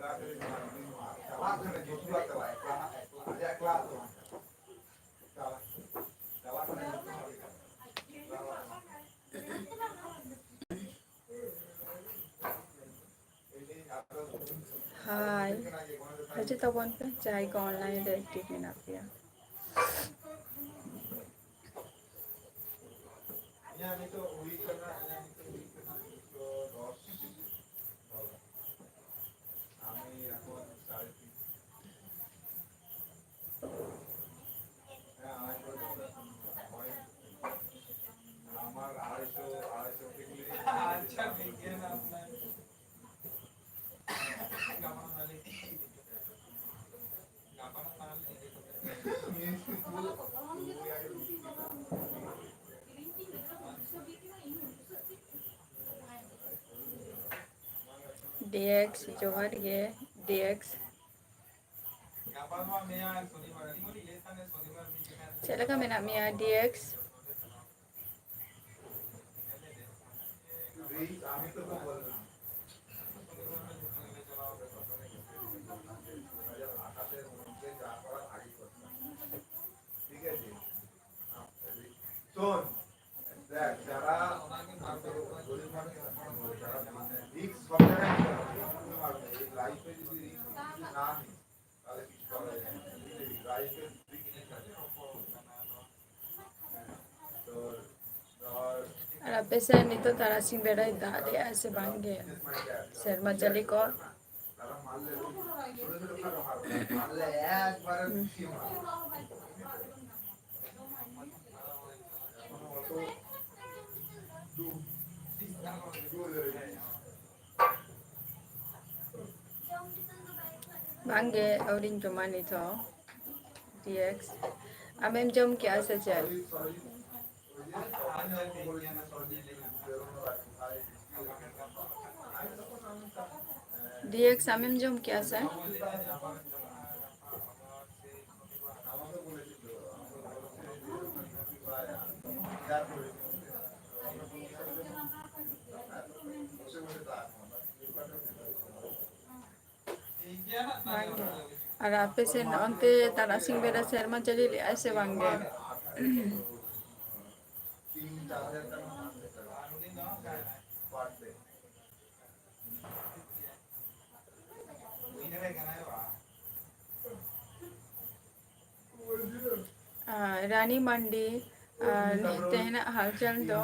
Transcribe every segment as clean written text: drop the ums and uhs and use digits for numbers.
Hai, hãy tao bọn phải chạy còn online để tìm mình nạp tiền. DX जोहर ये DX चलेगा मैं नाम यार DX আর পেছে নিতো তারা সিং বেড়াই দাঁড়িয়ে আছে ভাঙ্গে শর্মা জালি কর भांगे औरिंग जमा नहीं था DX अब हम जम क्या से चल DX हम जम क्या से আর আপে সে অন্তে তারা সিং বেড়া শর্মা চলি ऐसे ভাঙ্গে रानी मंडी तेना हालचाल दो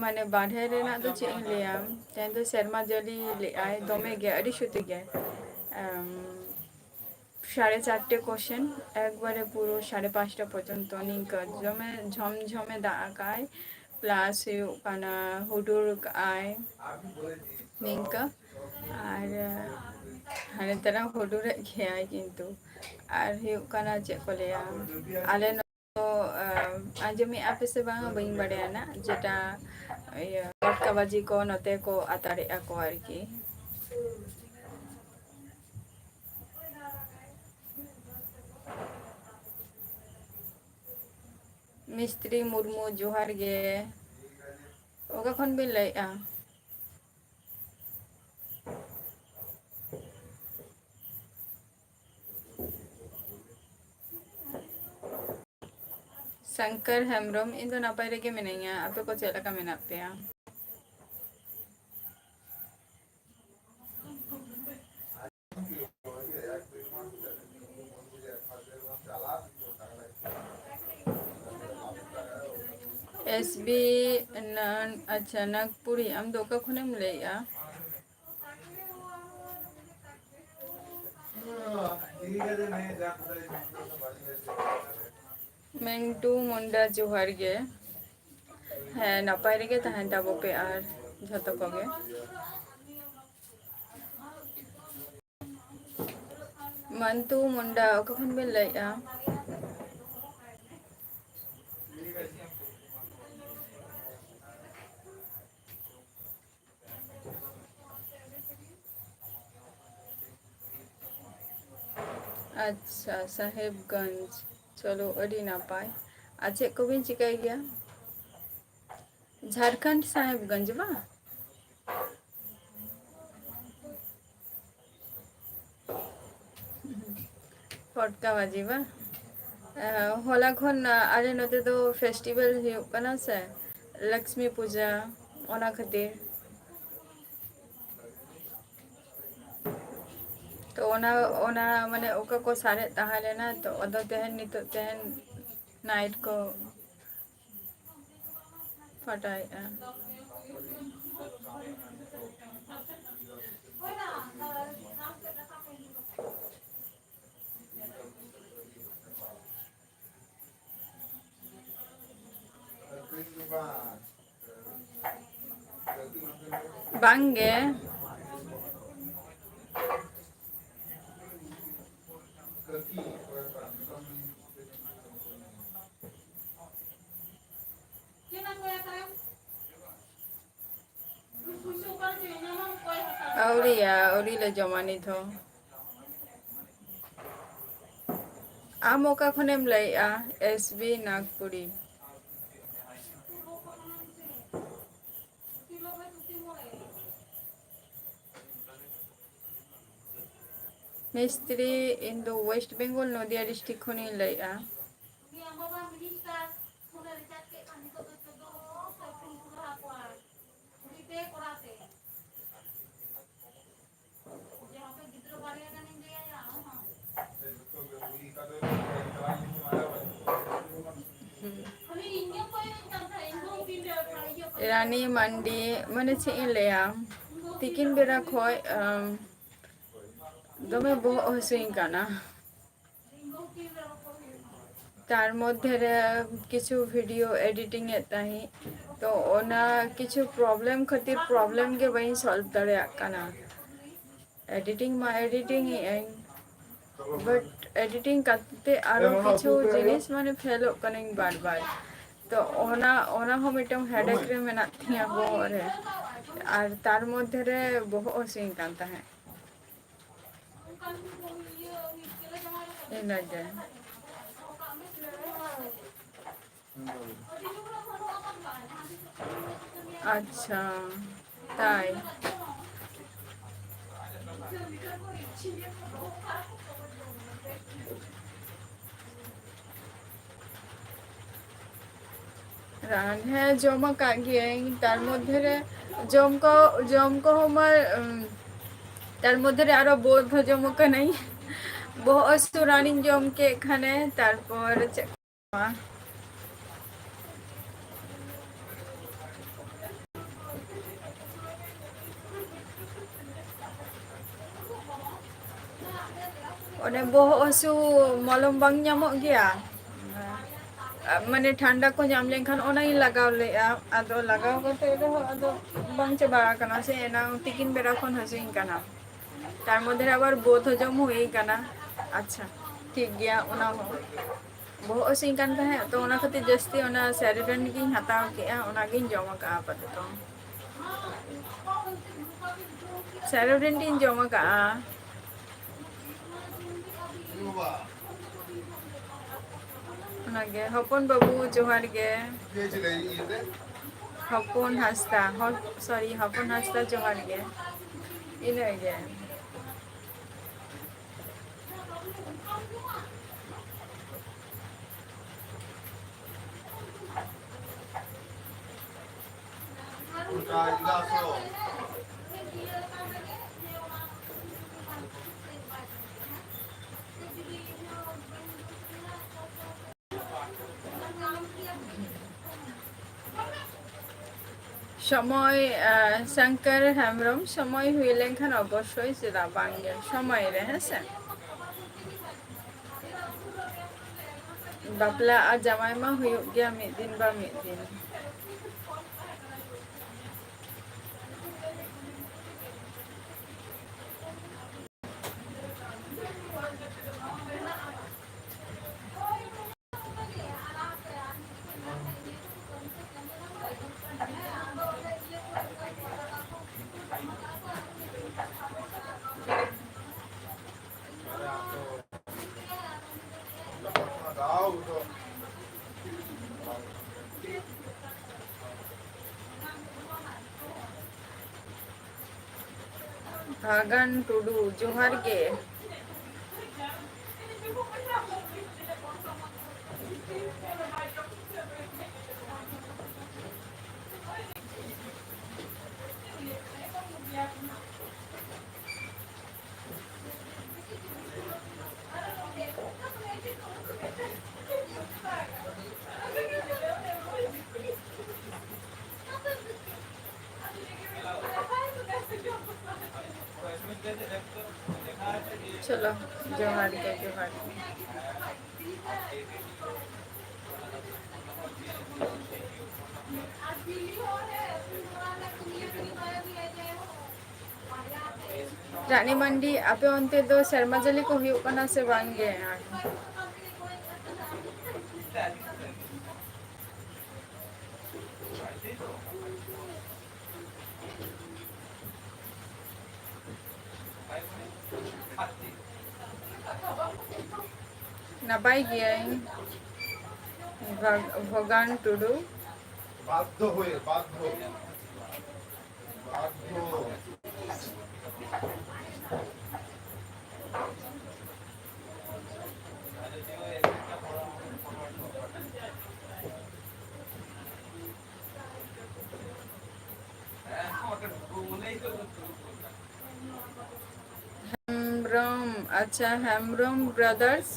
माने बाढ़े रेना तो चे लिया तेन तो शर्मा जली ले आए दोमे गे अड़ी शुति गे 4:30 কোশ্চেন একবারে পুরো 5:30 পর্যন্ত নিকা জমে ঝমঝমে দাকায় প্লাস কানা হুডুর আয় নিকা আর হানে তারা হুডুরে খেয়ায় কিন্তু আর কানা যে বলে আলে তো আজমি আপে সে বাংলা বইং বাড়ে না যেটা পটকাবাজি কো নতে কো আতারে আকো আর কি मिस्त्री मुर्मू जोहार गे ओका खन बिन लैया शंकर हेम्ब्रम इन दो नापाय रेगे मिनाइया आपे को चला का मिना पेया SB अच्छा नागपुरी हम दोका खुने मिलेया मेंटू मुंडा जोहार गे है नापाय रेगे तहन ताबो पे आर झतो कोगे मंतु मुंडा ओका खुन मिलेया अच्छा साहेबगंज चलो अड़ी ना पाए अच्छे को भी चिकाई गया झारखंड साहेबगंज बा पटका बाजी बा होला खन आले नते तो फेस्टिवल हुयुग कना से लक्ष्मी पूजा ओना खातिर तो ओना माने ओका को सारे ताहा लेना तो अदो तेहन नितो तेहन नाइट को फटाई बांगे औरी ले जमानी थो आम ओका खनेम लइआ एसबी नागपुरी मिस्त्री in the West Bengal Nadia district खनि लइआ रानी मंडी माने चे लेया तिकिन बेरा खय दमे बहुत हसुई काना तार मध्य रे किछु वीडियो एडिटिंग एताही तो ओना किछु प्रॉब्लम खातिर प्रॉब्लम के वही सॉल्व दरे काना एडिटिंग मा एडिटिंग बट एडिटिंग करते आरो किछु जिनिस माने फेल कने बार बार तो ओना हो मिटम हेडेक रे मेना थिया बो रे आर तार मध्य रे बहुत हसुई कान ताहे इन जाए अच्छा ताई रान है जमा कागे तार मध्य रे जम को हमर तार मध्य रे आरो बोध जम का नहीं बहुत सुरानी जम के खाने तारपर ओने बहुत असु मलम बांग ᱧᱟᱢᱚᱜ गया माने ठंडा को जाम लेखन ओना ही लगाव ले आदो लगाव करते रे आदो बांग चबा कना से एना तिकिन बेरा खन हसुई कना तार मध्य आबार बोध हजम हुई कना अच्छा ठीक गया ओना हो बहुत हसुई कान ताहे तो ओना खातिर जस्ती ओना सेरिडन गिन हताव केआ ओना गिन जम का आपाततो सेरिडन गिन जम का ओनागे हपन बाबू जोहार गे हपन हास्ता सॉरी हपन हास्ता जोहार गे इने गे समय शंकर हेम्ब्रम समय हुई लेखन अवश्य चेदा बांगे समय रे हेसे बापला आ जमाई मा हुयुग गया मिद दिन बा मिद दिन भागन टुडू जोहार गे चलो जोहार के जोहार रानी मंडी आपे ओनते दो शर्मा जली को हुई कना से बांगे নাপাই গিয়ে ভগান টুডু বাধ্য হয়ে বাধ্য हेमब्रम अच्छा Hembram brothers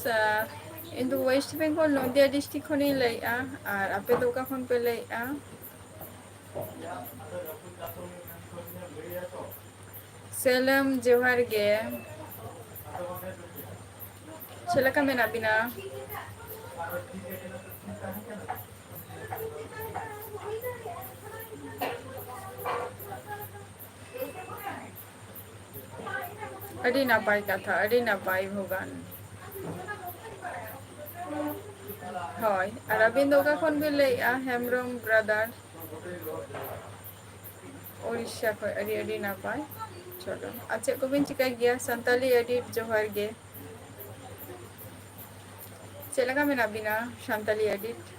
in the West Bengal Nadia district खनि लैया और आपे दो का खन पे लैया सेलम जोहार गे चलका मेना बिना अड़ी ना पाई कथा अड़ी ना पाई भगवान हय और अबिन दो का खन पे लैया हेमब्रम ब्रदर उड़ीसा को अड़ी अड़ी ना पाई चलो अच्छा को बिन चिका गया संताली एडिट जोहार गे चलगा में ना बिना संताली एडिट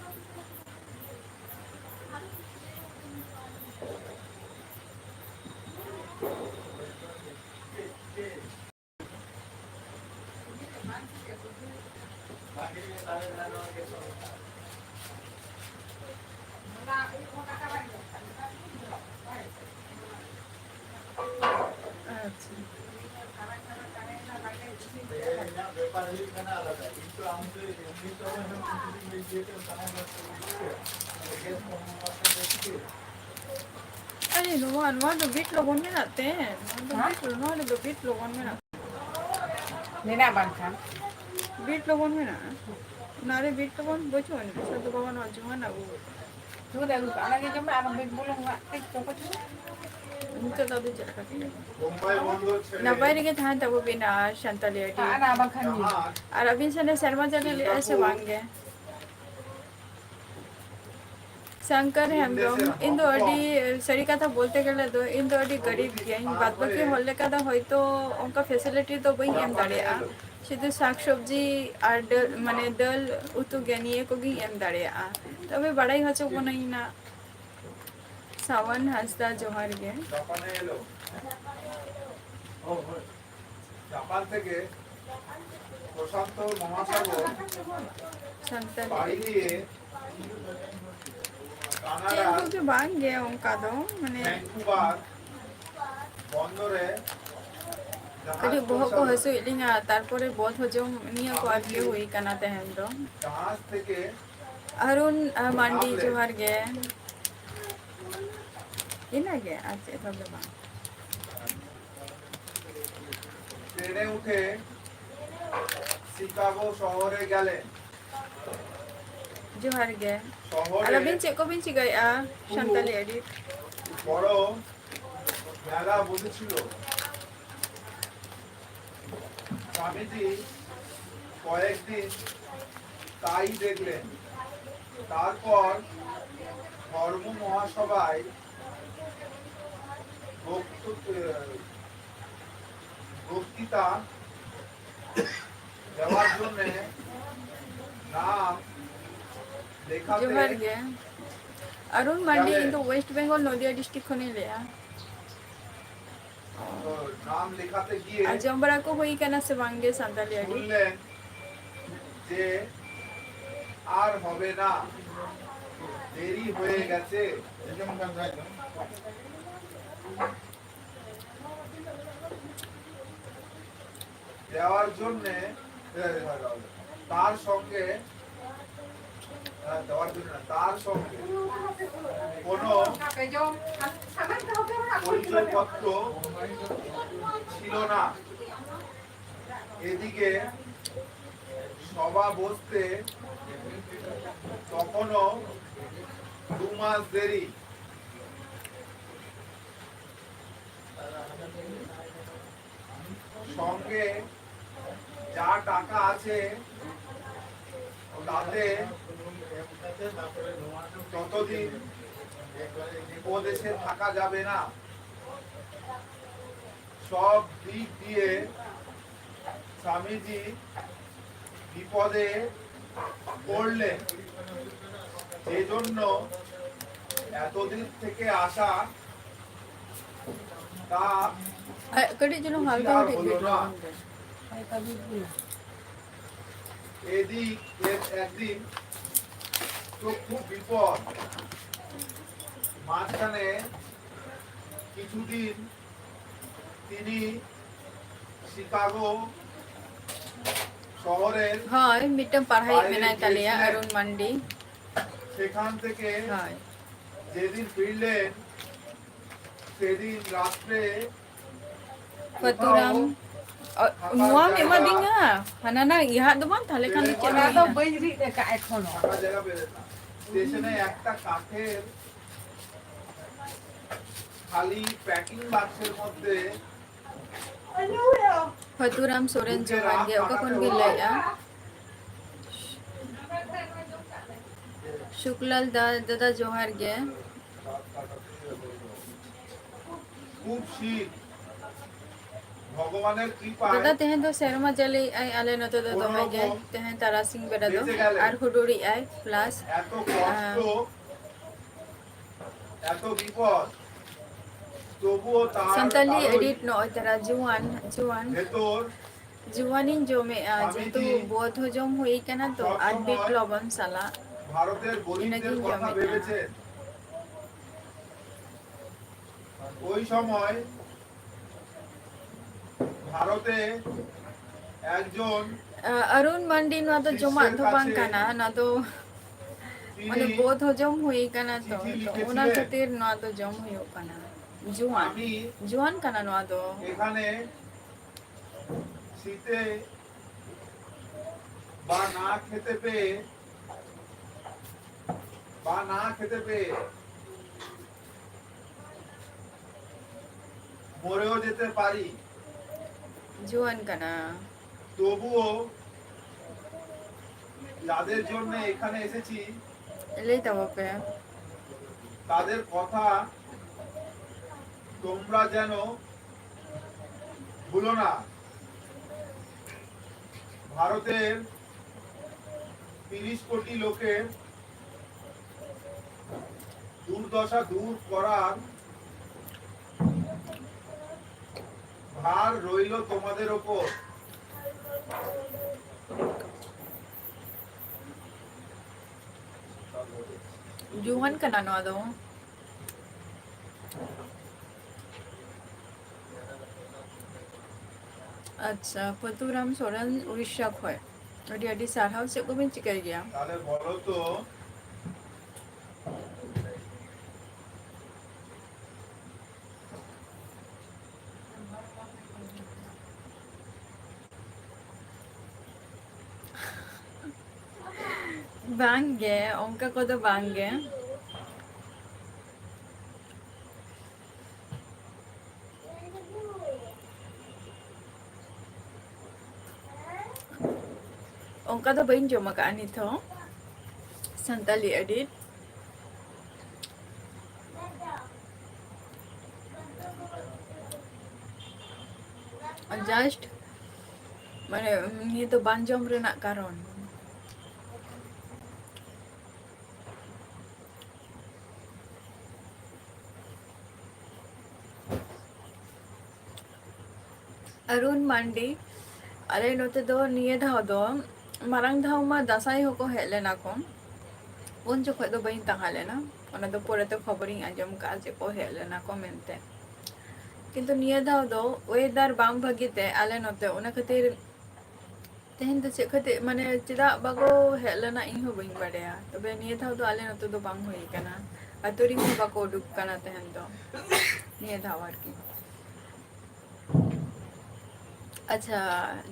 अरे नुआ तो बीट लोगों में नाते हैं नुआ तो बीट लोगों में ना नेना बांखान बीट लोगों में ना नारे बीट लोगों बचो नहीं सब तो बाबा ना जुआ ना वो जो दे उनका आगे जब मैं आराम बीट बोलूँगा एक तो कुछ उनका तो भी चला करती है মুম্বাই বন্দর ছেড়ে ना বাইरे के थान तब भी ना शांतली एडी आना बांखान नहीं और अभी से ने शर्मा जले ऐसे मांगे शंकर हेमब्रम इन दो अडी सही कथा बोलते गले तो इन दो अडी गरीब गया बात बाकी होले कदा होय तो उनका फैसिलिटी तो बई एम दाड़िया शुद्ध शाक सब्जी और माने दल उतु गनिए को गी एम दाड़िया तबे बड़ाई हचो बनाई ना सावन हंसदा जोहार गे জাপানে এলো জাপান থেকে প্রশান্ত মহাসাগর संतली পাড়ি দিয়ে কানাডা ये जो बांग गया उनका तो माने ভ্যাঙ্কুভার বন্দরে कभी बहुत को हंसू इलिंगा तारपरे बहुत हजम निया को आगे हुई कनाते हैं तो জাহাজ থেকে अरुण मांडी जोहार गे इना गे अच्छा सब बांग ট্রেনে উঠে শিকাগো শহরে গেলেন जोहार गे শহরে अरबिन चे को बिन ची गया शांतली एडिट বড় মেলা বসেছিল স্বামীজি কয়েকদিন তাই দেখলেন তারপর ধর্ম মহাসভায় বক্তৃতা দেওয়ার জন্য নাম লেখাতে जोहार गे अरुण मांडी इन तो वेस्ट बेंगल नदिया डिस्ट्रिक्ट खने लिया নাম লেখাতে গিয়ে आज जंबरा को हुई कना से बांगे शांतली एडिट শুনলেন যে আর হবে না, দেরি হয়ে গেছে। দেওয়ার জন্যে তার সঙ্গে দেওয়ার জন্য না, তার সঙ্গে কোনো পরিচয়পত্র ছিল না। এদিকে সভা বসতে তখনও 2 মাস দেরি। সঙ্গে যা টাকা আছে তাতে ততদিন ও দেশে থাকা যাবে না। সব দিক দিয়ে স্বামীজি বিপদে পড়লেন। সেজন্য এতদিন থেকে আসা তা कड़ी जनो খুশি हल्का আর उठे হলো না। गिर একদিন তো খুব বিপদ। মাঝখানে কিছুদিন তিনি শিকাগো শহরের हाय मिटम पढ़ाई বাইরে में ना तलिया গিয়েছিলেন। अरुण मंडी সেখান থেকে हाय যেদিন ফিরলেন সেদিন রাত্রে फतुराम मुआ में मा दिंगा हना ना यहाँ दो बार थाले खान नीचे ওরা তো বৈরি দেখা এখনো থাকা জায়গা পেলেন না। স্টেশনে একটা কাঠের খালি প্যাকিং বাক্সের মধ্যে फतुराम सोरेन चौहान गया ओका कौन गिर लाया शुक्लाल दादा जोहार गया খুব শীত। ভগবানের কৃপায় दादा तेहन तो शर्मा चले आई आले न तो दो है गए तेहन तारा सिंह बेटा दो आर हुडुरी आई प्लस এত কষ্ট এত বিপদ তবুও তার संताली কারোই एडिट नो तेरा जुआन जुआन ভেতর जुआनिन जो में जेतु बोध हो जम हुई केना तो आदबिक लबन साला ভারতের গরিবদের ইনাকিন কথা জমে। ভেবেছেন। ওই সময় ভারতে একজন अरुण मंडी नो तो जमा तो बांग काना ना तो माने তিনি बोध हो जम हुई केना तो চিঠি तो লিখেছিলেন। उना खातिर ना तो जम हुई काना जुआन আমি जुआन काना नो तो এখানে শীতে বা না খেতে পেয়ে মরেও যেতে পারি। जुआन काना তবুও যাদের জন্য এখানে এসেছি ले तब पे তাদের কথা তোমরা যেন ভুলো না। ভারতের 30 কোটি লোকের দুর্দশা দূর করার ভার রইল তোমাদের ওপর। जुआन काना नो तो अच्छा फतुराम सोरेन उड़ीसा खय अडी अडी सारहाव से को बिन चिकाई गया তাহলে বলো তো बांगे उनका को तो बांगे उनका तो बहन जो मका नहीं था संताली एडिट जस्ट माने ये तो बांजम रेना कारण अरुण मांडी अरे नोते दो निये धाव दो marang dhau ma dasai hoko hej lena ko un jokho do bain taha lena ona do pore to khoboring ajom ka je ko hej lena ko mente kintu niya dhau do weather bang bhagi te ale note ona khatir tehen do che khate mane cheda bago hej lena in ho bain badaya tobe niya dhau do ale note do bang hoi kana aturi ho bako duk kana tehen do niya dhau arki acha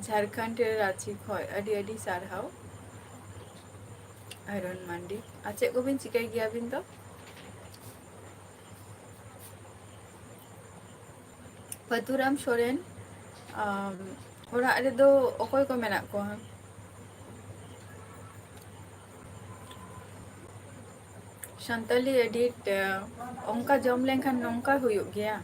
Jharkhand Ranchi खय अडी अडी सारहाव iron मांडी आचे को बिन चिकाई गया बिन तो पतुराम सोरेन ओरा रे दो ओकोय को मेना को संताली एडिट ओंका जम लेंखान नोंका हुयुग गया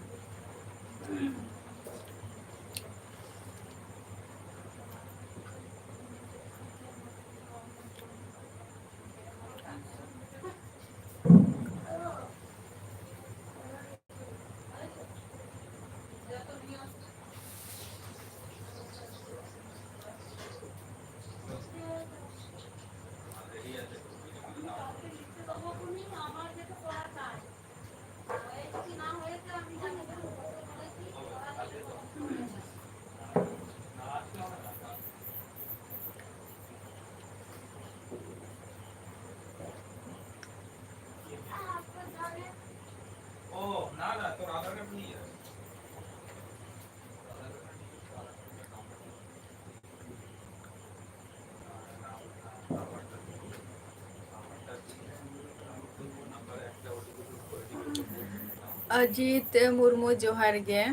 अजीत मुर्मू जोहार गे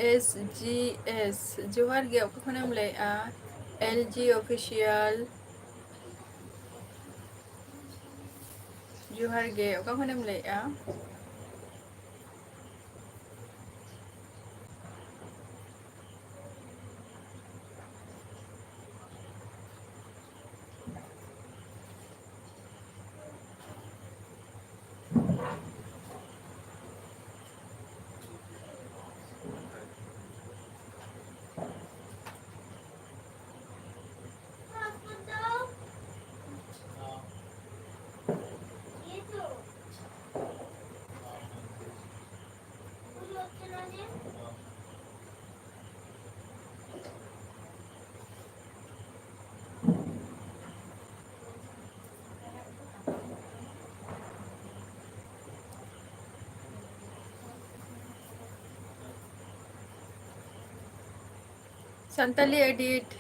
SGS जोहार गे ओको खनम ले LG ऑफिशियल जोहार गे ओका खनम ले संताली एडिट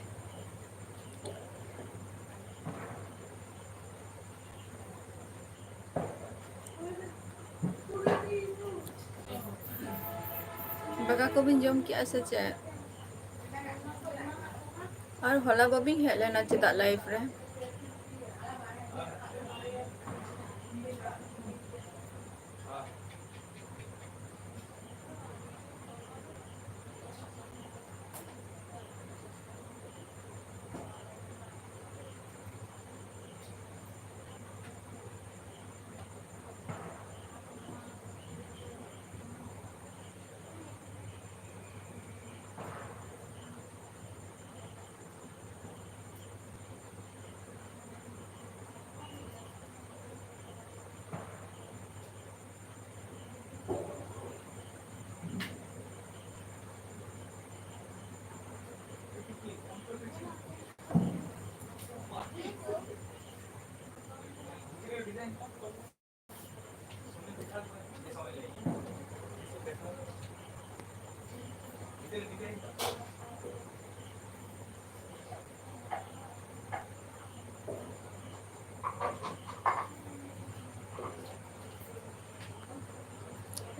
बगा को बिन जम किया सचे और होला बबिंग हेले ना चेदा लाइफ रे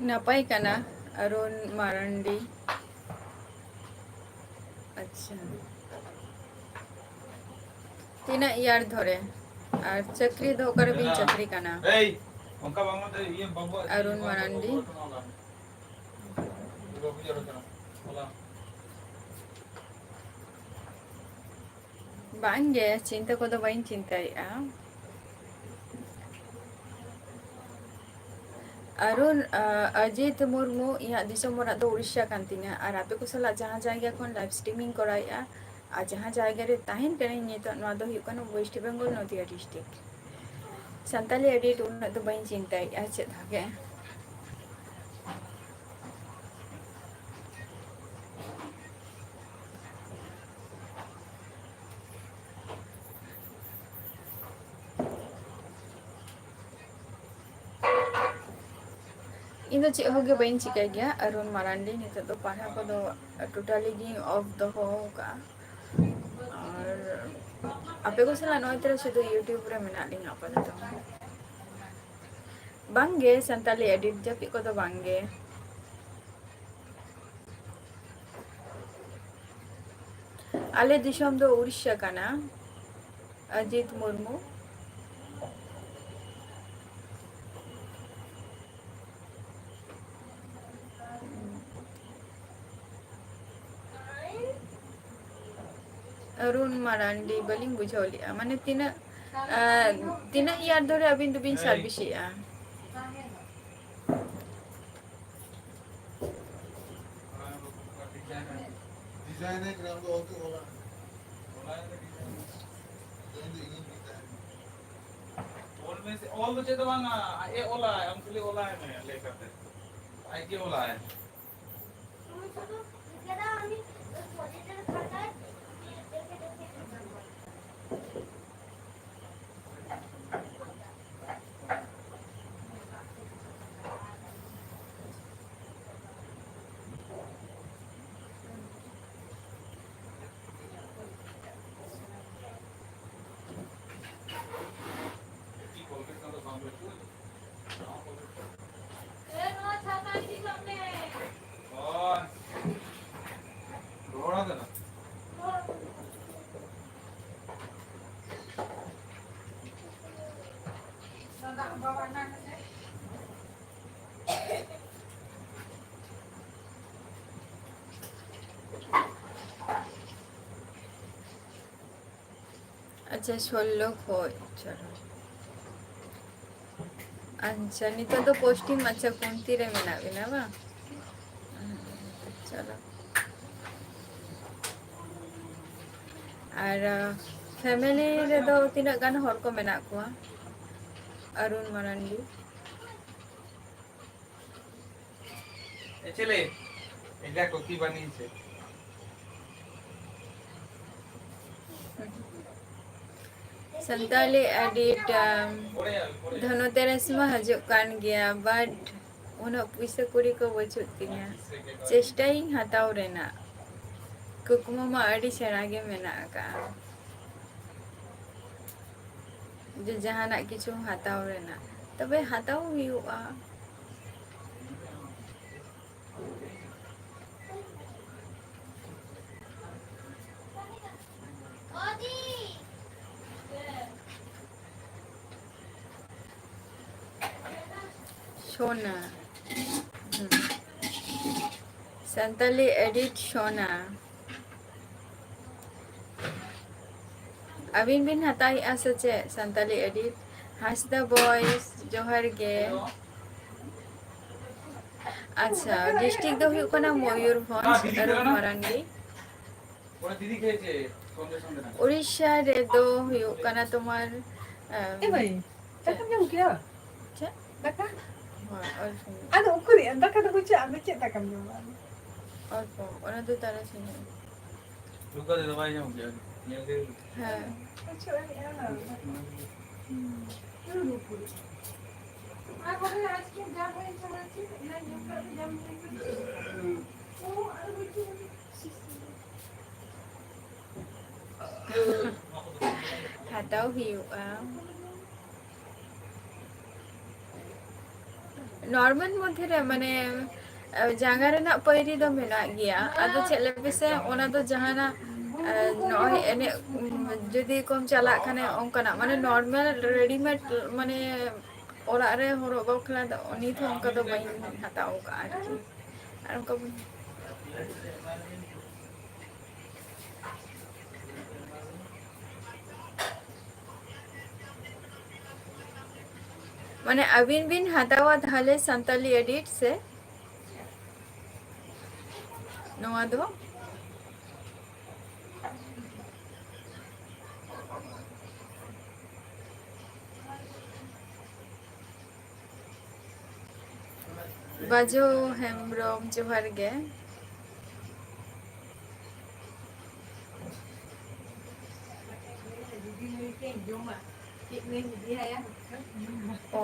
नापाई कना अरुण मारंडी अच्छा तीना यार धरे और चक्री धोकर भी चक्री कना अरुण मारंडी बांगे चिंता को तो बाइन चिंता Arun Ajit Murmu inyak disom orang do Urisha kan tinya ar ape ko salah jahan jayga khon live streaming koraia R jahan jayga re tahin kane nito noa do huyuk kana West Bengal Nodia district Santali edit unat do bain cintai a chet thake ᱤᱧ ᱫᱚ ᱪᱮᱫ ᱦᱚᱸ ᱜᱮ ᱵᱟᱹᱧ ᱪᱤᱠᱟᱹᱭ ᱜᱮᱭᱟ ᱟᱨᱩᱱ ᱢᱟᱨᱟᱱᱰᱤ ᱱᱤᱛᱚᱜ ᱫᱚ ᱯᱟᱲᱦᱟᱣ ᱠᱚᱫᱚ ᱴᱳᱴᱟᱞᱤ ᱜᱤᱧ ᱚᱯᱷ ᱫᱚᱦᱚ ᱠᱟᱜᱼᱟ ᱟᱨ ᱟᱯᱮ ᱠᱚ ᱥᱟᱞᱟᱜ ᱱᱚᱜᱼᱚᱭ ᱛᱚᱨᱟ ᱥᱩᱫᱷᱩ ᱤᱭᱩᱴᱩᱵᱽ ᱨᱮ ᱢᱮᱱᱟᱜ ᱞᱤᱧᱟ ᱟᱯᱟᱛᱚᱛᱚ ᱵᱟᱝᱜᱮ ᱥᱟᱱᱛᱟᱞᱤ ᱮᱰᱤᱴ ᱡᱟᱹᱯᱤᱫ ᱠᱚᱫᱚ ᱵᱟᱝᱜᱮ ᱟᱞᱮ ᱫᱤᱥᱚᱢ ᱫᱚ ᱩᱲᱤᱥᱥᱟ ᱠᱟᱱᱟ ᱚᱡᱤᱛ ᱢᱩᱨᱢᱩ अरुण मारांडी बलिंग बुझाव लिया माने तीना यार धरे अबिन दुबिन सर्विस या डिजाइन है ग्राम तो ओके होला ऑल बचे तो वांगा ये ओला है हम खुली ओला है मैं लेकर दे आई की ओला है अच्छा 16 खोज चलो अच्छा नितो तो पोस्टिंग अच्छा कुंती रे मेना बिना बा चलो और फैमिली रे दो तीना गान हर को मेना कुआ अरुण मारांडी चले एला टोकी बनी छे संताली एडिट धनतेरस में हजु कान गया बट उन पैसा कुड़ी को बचुत तिया चेष्टाई हताव रेना कुकुमा मा अड़ी सेना गे मेना का जो जहाना किछु हताव रेना तबे हताव हुआ सोना संताली एडिट सोना अबिन बिन हताई आसचे संताली एडिट हासदा बॉयज जोहर गे अच्छा डिस्ट्रिक्ट दो हुई कोना मयूरभंज अरुण मारांडी ओरा दीदी खेचे संदे संदे ना उड़ीसा रे दो हुई कोना तुम्हार ए भाई तक जम क्या अच्छा तक हां और ada ukur ya tक तो कुछ आगे चेक तक जम और ओना दो तारा से रुका दे दवाई जाऊं क्या ये दे हां कुछ है ना आ बोले आज के जा भाई समझी ना ये कर जम ओ अरे हताव हुआ नॉर्मल मध्य रे माने जांगा रेना पैरी दो मेना गया आदो चले पेसे ओना दो जहाना नॉय एने जदी कम चला खाने ओंकना माने नॉर्मल रेडीमेड माने ओरा रे हरो बखला दो उनी तो ओंका दो बइन हताव का आरकी आर ओंका माने अबिन बिन हतावा थाले संताली एडिट से नोआ दो बाजो हेम्ब्रोम जोहार गे ओ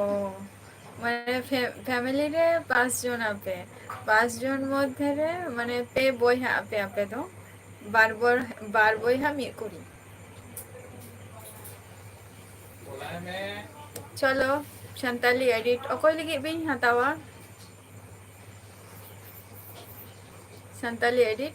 माने फैमिली रे 5 जन आपे 5 जन मध्य रे माने पे बॉय आपे आपे दो बार बॉय मी कुड़ी चलो संताली एडिट अकोय लगी बिन हतावा संताली एडिट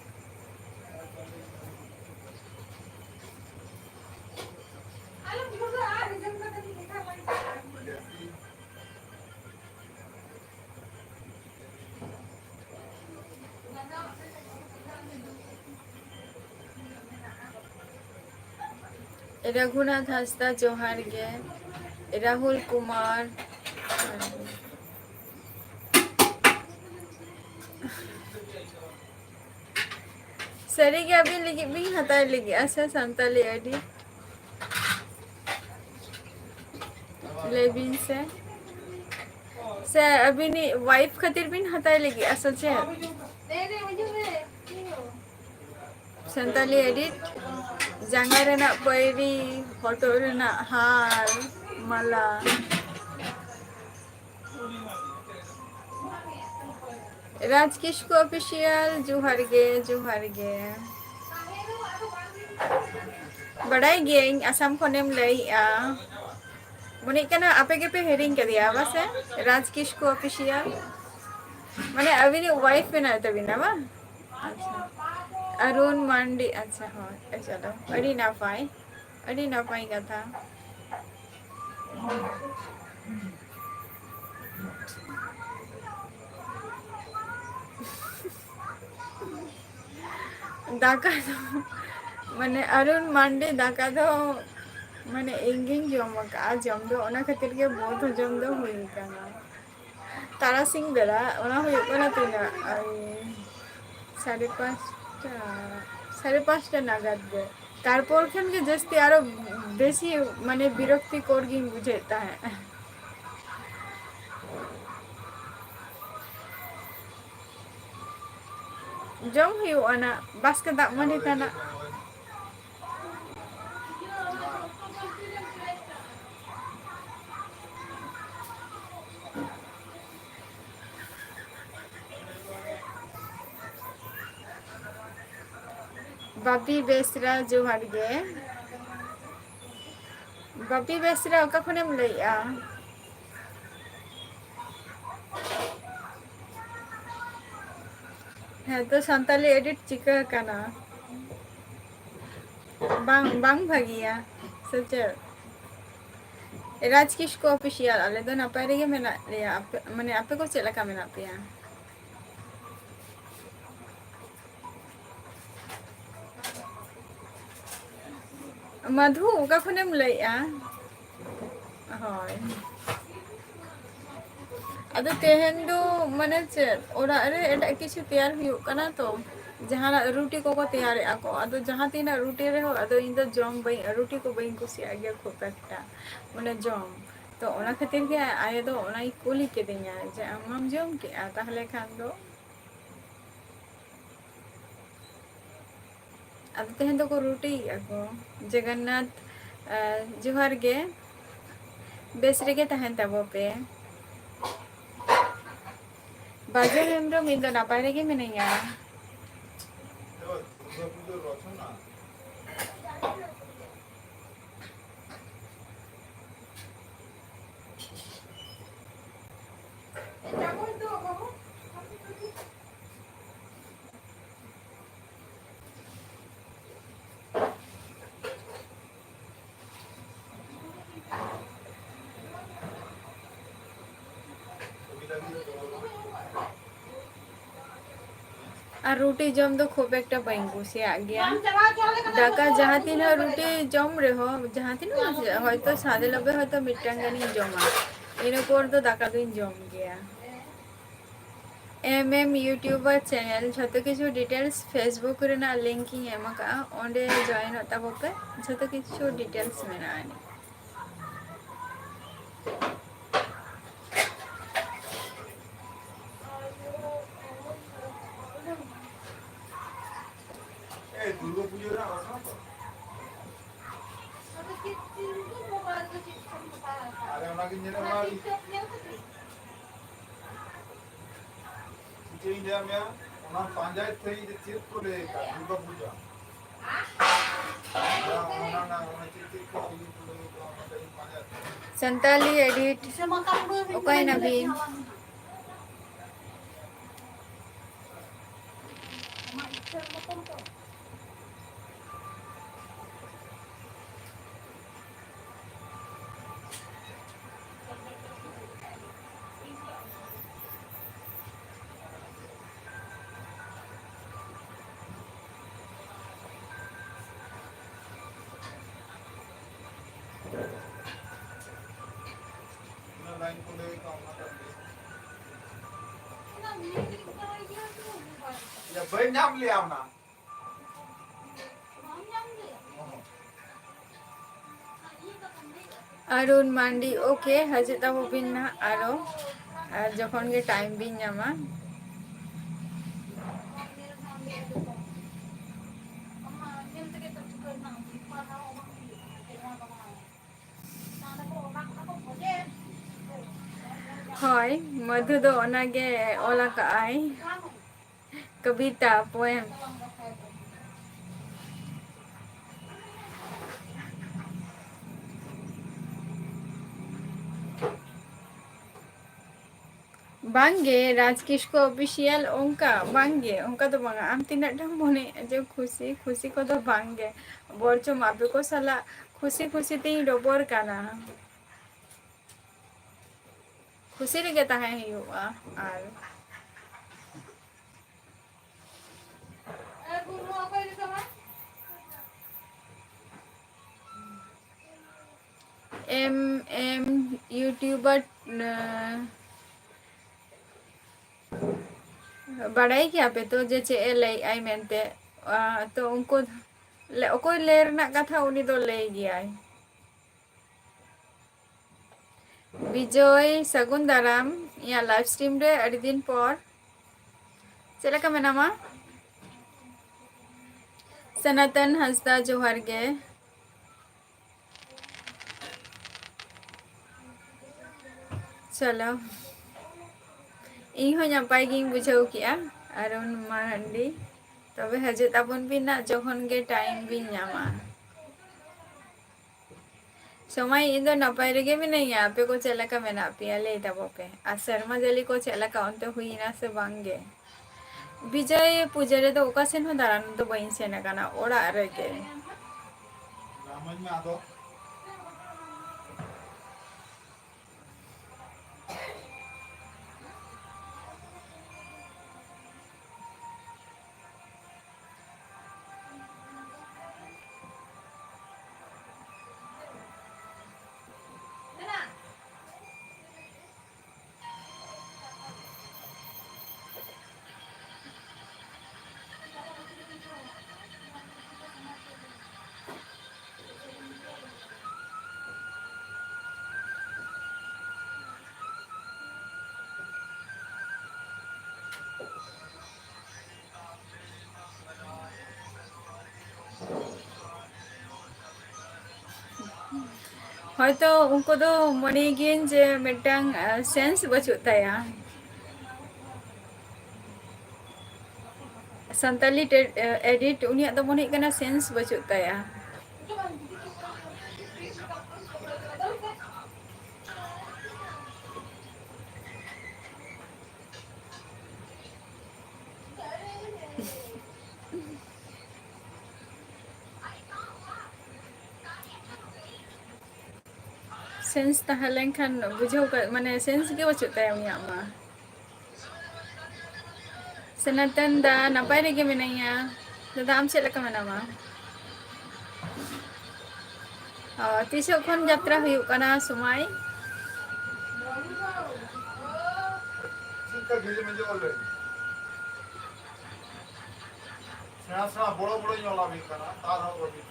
रघुनाथ हंसदा जोहार गे राहुल कुमार सरी के अभी लगी भी हता लगी अच्छा संताली एडिट लेबिन से अभी नहीं वाइफ खातिर बिन हताय लगी असल से संताली एडिट जांगा रेना पैरी फोटो रेना हार माला राजकिश को ऑफिशियल जोहार गे बड़ाई गे असम खनेम लईआ मने कना आपे के पे हेरिंग कर दिया बस है राजकिश को ऑफिशियल माने अभी नहीं वाइफ पे ना तभी ना बा अच्छा अरुण मांडी अच्छा हाँ चलो अड़ी ना पाई कथा दाका दो माने अरुण मांडी दाका दो माने इंगिंग जम दो ओना खातिर के बहुत जम दो हुई काना तारा सिंह बेरा ओना हुई कोना तीना आई 5:30 नागाद गे तारपोर खन के जस्ती आरो बेसी माने विरक्ति कोरगी बुझेता है जम हुई ओना बस के दाग माने काना बाबी बेसरा जोहार गे बाबी बेसरा ओका खनेम लईआ है तो संताली एडिट चिका काना बांग भागिया सच्चे राजकिश को ऑफिशियल आले दो नापाय रे मेना रिया माने आपे को चला का मेना पिया मधु ओका खनेम लईआ होय अदो तेहन दो माने चेत ओरा रे एटा किछु तैयार हुयु कना तो जहां रोटी को तैयार आको अदो जहां तीना रोटी रे हो अदो इन दो जम बई रोटी को बई कुसिया गया खूब एकटा माने जम तो ओना खातिर के आए दो ओनाई कुली के दिया जे आम जम के ताहले खान दो अब तेहन दो को रोटी आको जगन्नाथ जोहार गे बेस रे के तहन तबो पे बाजे हेम्ब्रो मिन दो नापाय रे के मेनैया और रोटी जम दो खूब एक बई कुसिया गया दाका जहाँ तीन रोटी जम रे हो जहाँ तीन तो सादे लबे हो तो मिट्टांग गानी जमा ᱤᱱᱟᱹ ᱯᱚᱨ ᱫᱚ ᱫᱟᱠᱟ ᱫᱩᱧ ᱡᱚᱢ ᱜᱮᱭᱟ। यूट्यूबर चैनल झोतो किछु डिटेल्स फेसबुक रेना लिंक इन एम आका ओंडे जॉइन ताबो पे झोतो किछु डिटेल्स मेना এই দুর্গা পুজোর আসনা তো আরে ওনাকে জেনে ওনা চিচিং জামিয়া ওনা পাঞ্জায়েত থেকে যে চেক করে দুর্গা পূজা ওনা না ওনা চেক করে संताली एडिट ओकाई नबी লাইন করে কামনা করবে या भाई नाम ले आवना अरुण मांडी ओके हजता बिना आरो और जखन के टाइम भी नामा हय मधु दो ओनागे ओला का आई कविता पोएम बांगे राजकिश को ऑफिशियल उनका बांगे उनका तो बांगा आम तीना ढंग मोने जो खुशी खुशी को तो बांगे बोरचो मापे को सला खुशी खुशी तीन डोबर काना खुशी रे गेता है हुआ आर एम यूट्यूबर बड़ाई क्या पे तो जे चे ले आई मेनते तो उनको कोई लेर ना कथा उनी तो ले गया विजय सगुन दाराम या लाइव स्ट्रीम रे अड़ी दिन पर चला का मेनामा सनातन हंसदा जोहार गे चलो इन नपाय गिंग बुझाव किया अरुण मारंडी तबे हजे ताबन बिना जखन गे टाइम बिन नामा समय इन दो नपाय रेगे मिनाइया आपे को चलका मेना पिया ले ताबो पे आ शर्मा जली को चलका अंत हुईना से बांगे विजय पूजा रे तो ओका सेन हो दारान तो बइन सेन काना ओड़ा रेगे रामन में आदो हयतो उनको तो मने गिन जे मिटांग सेंस बचुत ताया संताली एडिट उनिया तो मने कना सेंस बचुत ताया सेंस तहलें खान बुझाव माने सेंस के बचुत ताया उनिया मा सनातन दा नपाय रेगे मेनाइया दादा आम चेद लका मेनामा तीसो खन यात्रा हुयुक कना समय भिक्का भेजे मेजे बोले सेना सेना बड़ो बड़ो योला भिक्का ना तार हो गई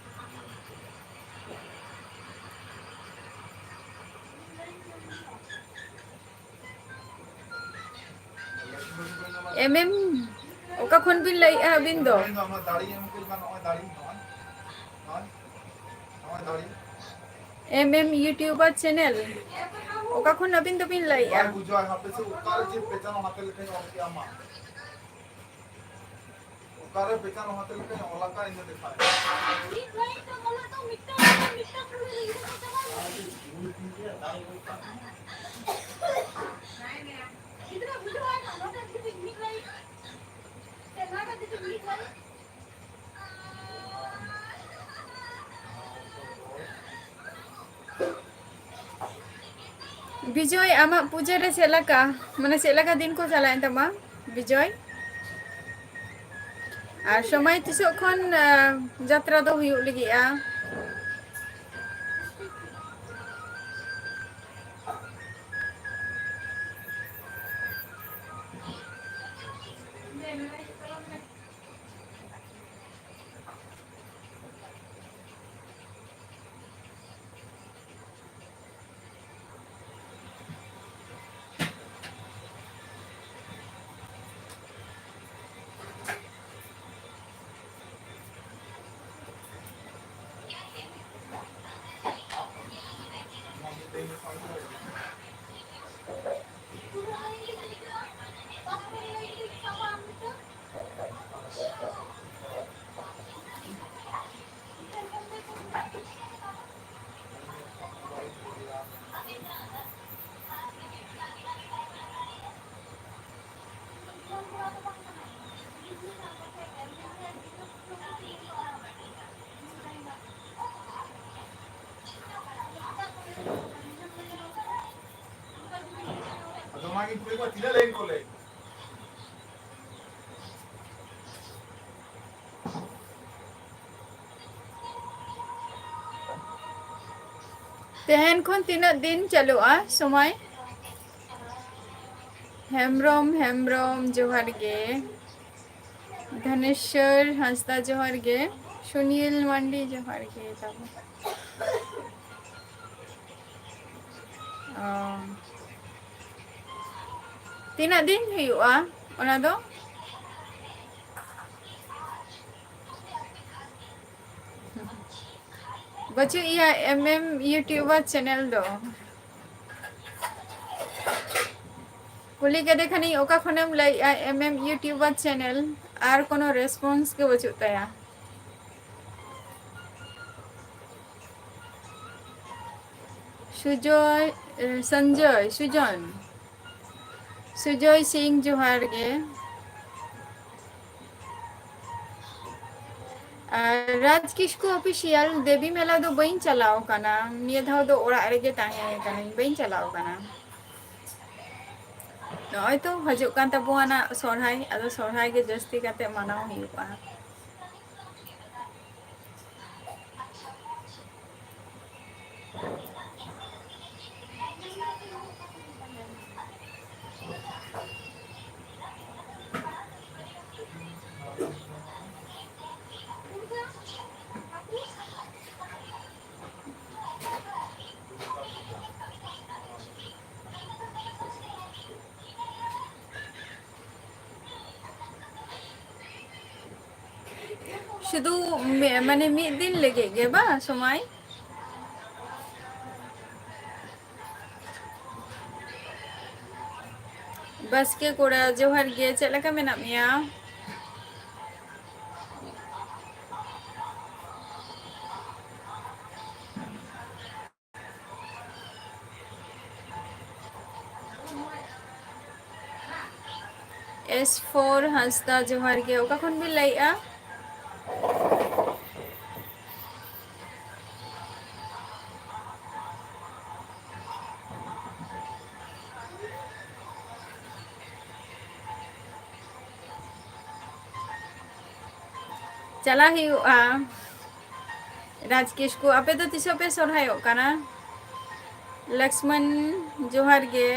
MM oka khon bin lai abin do हम दाढ़ी हम कुछ बना हमारी दाढ़ी हमारी दाढ़ी MM YouTuber channel oka khon abin do bin lai और बुझो यहाँ पे से उकार जी पहचान हाथ लेके और क्या माँ उकार पहचान हाथ लेके ओला का इन्हें दिखाए Bijoy amak puja re selaka mane selaka din ko chalain tama Bijoy আর সময় tisokon jatra do huyuk lagi a तुम्हारी पूरी बात तीन लाइन बोले tehen kon tina din chalo a somay hemrom johar ge Dhaneshwar Hasda johar ge Sunil Mandi johar ge tabo tina din huyuk a ona do bacu iya MM YouTuber channel do kuli ke dekhani oka khonem lai MM YouTuber channel ar kono response ke bacu taya Sujoy Sanjay Sujoy Singh johar ge राज किसको official देवी मेला दो बइन चलाओ कना निये धाव दो ओड़ा रेगे ताहे कना बइन चलाओ कना नय तो हजु कान तबोना सोरहाय आदो सोरहाय गे जस्ती काते मानाव हुयुआ শুধু মানে মিদ দিন লেগে গে বা সময় बस के कोड़ा जोहर गे चलका मेना मिया S4 हंसदा जोहर गे ओका खन भी लाइआ चला ही राजकेश को आपे तो तिसो पे सोरहायो काना लक्ष्मण जोहर गे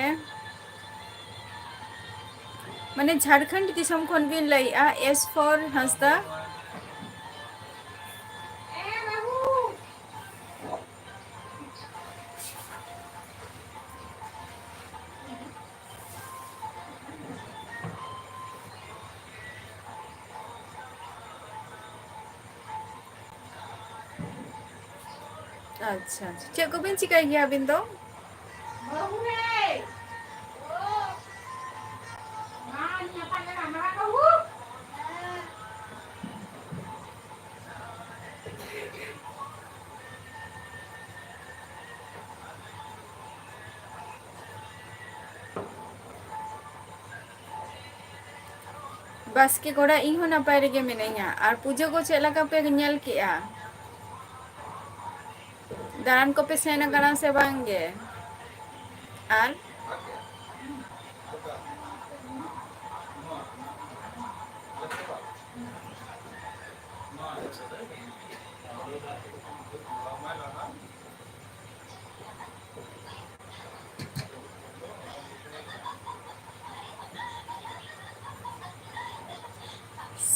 ᱢᱟᱱᱮ ᱡᱷᱟᱲᱠᱷᱚᱸᱰ ᱫᱤᱥᱚᱢ ᱠᱷᱚᱱ ᱵᱤᱱ ᱞᱟᱹᱭᱮᱜᱼᱟ, S for ᱦᱟᱸᱥᱫᱟ। ᱟᱪᱪᱷᱟ, ᱪᱮᱫ ᱠᱚᱵᱤᱱ ᱪᱤᱠᱟᱹᱭ ᱜᱮᱭᱟ ᱟᱹᱵᱤᱱ ᱫᱚ? ᱵᱟᱥᱠᱮ ᱠᱚᱲᱟ ᱤᱧ ᱦᱚᱸ ᱱᱟᱯᱟᱭ ᱨᱮᱜᱮ ᱢᱤᱱᱟᱹᱧᱟ। ᱟᱨ ᱯᱩᱡᱟᱹ ᱠᱚ ᱪᱮᱫ ᱞᱮᱠᱟ ᱯᱮ ᱧᱮᱞ ᱠᱮᱜᱼᱟ? ᱫᱟᱬᱟᱱ ᱠᱚᱯᱮ ᱥᱮᱱ ᱟᱠᱟᱱᱟ ᱥᱮ ᱵᱟᱝ ᱜᱮ? ᱟᱨ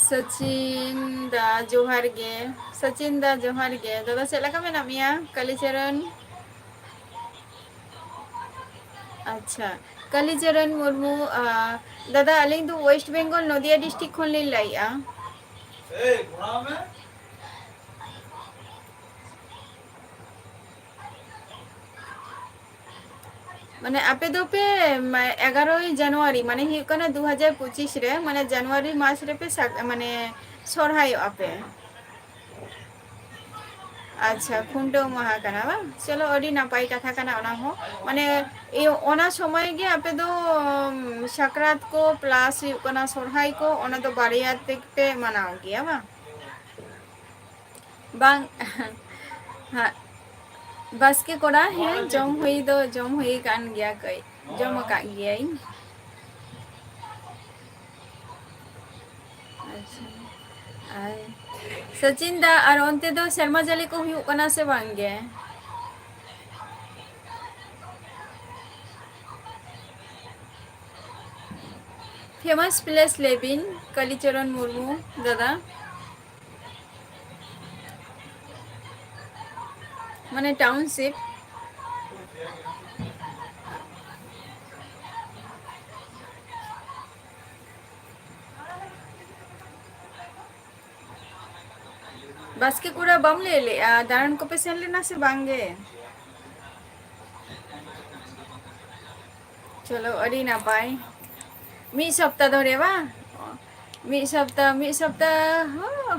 ᱥᱚᱪᱤᱱ ᱫᱟ ᱡᱚᱦᱟᱨ ᱜᱮ, ᱥᱚᱪᱤᱱ ᱫᱟ ᱡᱚᱦᱟᱨ ᱜᱮ, ᱫᱟᱫᱟ ᱪᱮᱫ ᱞᱮᱠᱟ ᱢᱮᱱᱟᱜ ᱢᱮᱭᱟ? ᱠᱟᱞᱤᱪᱚᱨᱚᱱ, ᱟᱪᱪᱷᱟ, ᱠᱟᱞᱤᱪᱚᱨᱚᱱ ᱢᱩᱨᱢᱩ, ᱫᱟᱫᱟ ᱟᱹᱞᱤᱧ ᱫᱚ ᱳᱭᱮᱥᱴ ᱵᱮᱝᱜᱚᱞ ᱱᱚᱫᱤᱭᱟ ᱰᱤᱥᱴᱤᱠ ᱠᱷᱚᱱ ᱞᱤᱧ ᱞᱟᱹᱭᱮᱜᱼᱟ। ᱢᱟᱱᱮ ᱟᱯᱮ ᱫᱚᱯᱮ 11ই ᱡᱟᱱᱩᱣᱟᱨᱤ ᱢᱟᱱᱮ ᱦᱩᱭᱩᱜ ᱠᱟᱱᱟ 2025 ᱨᱮ, ᱢᱟᱱᱮ ᱡᱟᱱᱩᱣᱟᱨᱤ ᱢᱟᱥ ᱨᱮᱯᱮ ᱢᱟᱱᱮ ᱥᱚᱨᱦᱟᱭᱚᱜᱼᱟ ᱯᱮ। ᱟᱪᱪᱷᱟ, ᱠᱷᱩᱱᱴᱟᱹᱣ ᱢᱟᱦᱟ ᱠᱟᱱᱟ ᱵᱟᱝ? ᱪᱚᱞᱚ ᱟᱹᱰᱤ ᱱᱟᱯᱟᱭ ᱠᱟᱛᱷᱟ ᱠᱟᱱᱟ ᱚᱱᱟ ᱦᱚᱸ। ᱢᱟᱱᱮ ᱚᱱᱟ ᱥᱚᱢᱚᱭ ᱜᱮ ᱟᱯᱮ ᱫᱚ ᱥᱟᱠᱨᱟᱛ ᱠᱚ ᱯᱞᱟᱥ ᱦᱩᱭᱩᱜ ᱠᱟᱱᱟ ᱥᱚᱨᱦᱟᱭ ᱠᱚ, ᱚᱱᱟ ᱫᱚ ᱵᱟᱨᱭᱟ ᱛᱮᱯᱮ ᱢᱟᱱᱟᱣ ᱜᱮᱭᱟ ᱵᱟᱝ? ᱵᱟᱝ ᱵᱟᱥᱠᱮ ᱠᱚᱲᱟ, ᱦᱮᱸ ᱡᱚᱢ ᱦᱩᱭ ᱫᱚ ᱡᱚᱢ ᱦᱩᱭ ᱟᱠᱟᱱ ᱜᱮᱭᱟ, ᱠᱟᱹᱡ ᱡᱚᱢ ᱟᱠᱟᱫ ᱜᱤᱭᱟᱹᱧ। ᱟᱪᱪᱷᱟ, ᱟᱨ ᱥᱚᱪᱤᱱ ᱫᱟ, ᱟᱨ ᱚᱱᱛᱮ ᱫᱚ ᱥᱮᱨᱢᱟ ᱡᱟᱹᱲᱤ ᱠᱚ ᱦᱩᱭᱩᱜ ᱠᱟᱱᱟ ᱥᱮ ᱵᱟᱝ ᱜᱮ? ᱯᱷᱮᱢᱟᱥ ᱯᱞᱮᱥ ᱞᱟᱹᱭ ᱵᱤᱱ ᱠᱟᱞᱤᱪᱚᱨᱚᱱ ᱢᱩᱨᱢᱩ ᱫᱟᱫᱟ। ᱢᱟᱱᱮ ᱴᱟউᱱᱥᱤᱯ। ᱵᱟᱥᱠᱮ ᱠᱚᱲᱟ ᱵᱟᱢ ᱞᱟᱹᱭ ᱞᱮᱜᱼᱟ, ᱫᱟᱬᱟᱱ ᱠᱚᱯᱮ ᱥᱮᱱ ᱞᱮᱱᱟ ᱥᱮ ᱵᱟᱝ ᱜᱮ? ᱪᱚᱞᱚ ᱟᱹᱰᱤ ᱱᱟᱯᱟᱭ, ᱢᱤᱫ ᱥᱚᱯᱛᱟ ᱫᱷᱚᱨᱮ ᱵᱟᱝ? ᱢᱤᱫ ᱥᱚᱯᱛᱟ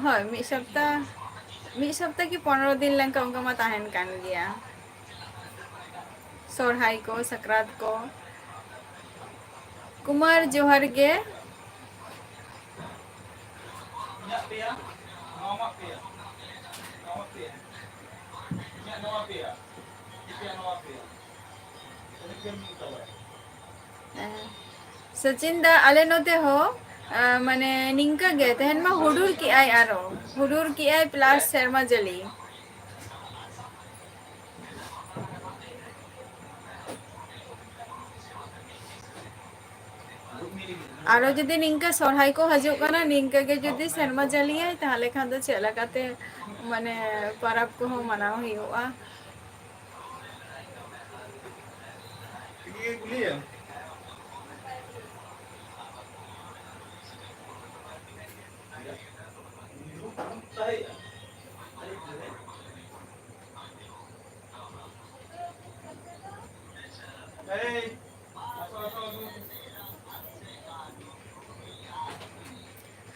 ᱦᱳᱭ, ᱢᱤᱫ ᱥᱚᱯᱛᱟ ᱠᱤ 15 ᱫᱤᱱ ᱞᱮᱠᱟ ᱚᱱᱠᱟ ᱢᱟ ᱛᱟᱦᱮᱱ ᱠᱟᱱ ᱜᱮᱭᱟ। ᱥᱚᱨᱦᱟᱭ ᱠᱚ, ᱥᱟᱠᱨᱟᱛ ᱠᱚ। ᱠᱩᱢᱟᱨ ᱡᱚᱦᱟᱨ ᱜᱮ। ᱤᱧᱟᱹᱜ ᱯᱮᱭᱟ, ᱟᱢᱟᱜ ᱯᱮᱭᱟ, ᱟᱢᱟᱜ ᱯᱮᱭᱟ, ᱤᱧᱟᱹᱜ ᱱᱚᱣᱟ ᱯᱮᱭᱟ, ᱤᱧᱟᱹᱜ ᱱᱚᱣᱟ ᱯᱮᱭᱟ, ᱛᱤᱱᱟᱹᱜ ᱜᱮᱢ ᱪᱟᱵᱟᱭᱟ? ᱥᱚᱪᱤᱱ ᱫᱟ, ᱟᱞᱮ ᱱᱚᱛᱮ ᱦᱚᱸ ᱢᱟᱱᱮ ᱱᱤᱝᱠᱟᱹ ᱜᱮ, ᱛᱮᱦᱮᱧ ᱢᱟ ᱦᱩᱰᱩᱨ ᱠᱮᱜᱼᱟᱭ, ᱟᱨᱚ ᱦᱩᱰᱩᱨ ᱠᱮᱜᱼᱟᱭ ᱯᱞᱟᱥ ᱥᱮᱨᱢᱟ ᱡᱟᱹᱲᱤ। ᱟᱨᱚ ᱡᱩᱫᱤ ᱱᱤᱝᱠᱟᱹ ᱥᱚᱨᱦᱟᱭ ᱠᱚ ᱦᱤᱡᱩᱜ ᱠᱟᱱᱟ, ᱱᱤᱝᱠᱟᱹ ᱜᱮ ᱡᱩᱫᱤ ᱥᱮᱨᱢᱟ ᱡᱟᱹᱲᱤᱭᱟᱭ, ᱛᱟᱦᱚᱞᱮ ᱠᱷᱟᱱ ᱫᱚ ᱪᱮᱫ ᱞᱮᱠᱟᱛᱮ ᱢᱟᱱᱮ ᱯᱚᱨᱚᱵᱽ ᱠᱚᱦᱚᱸ ᱢᱟᱱᱟᱣ ᱦᱩᱭᱩᱜᱼᱟ। ᱠᱩᱞᱤᱭᱮᱢ?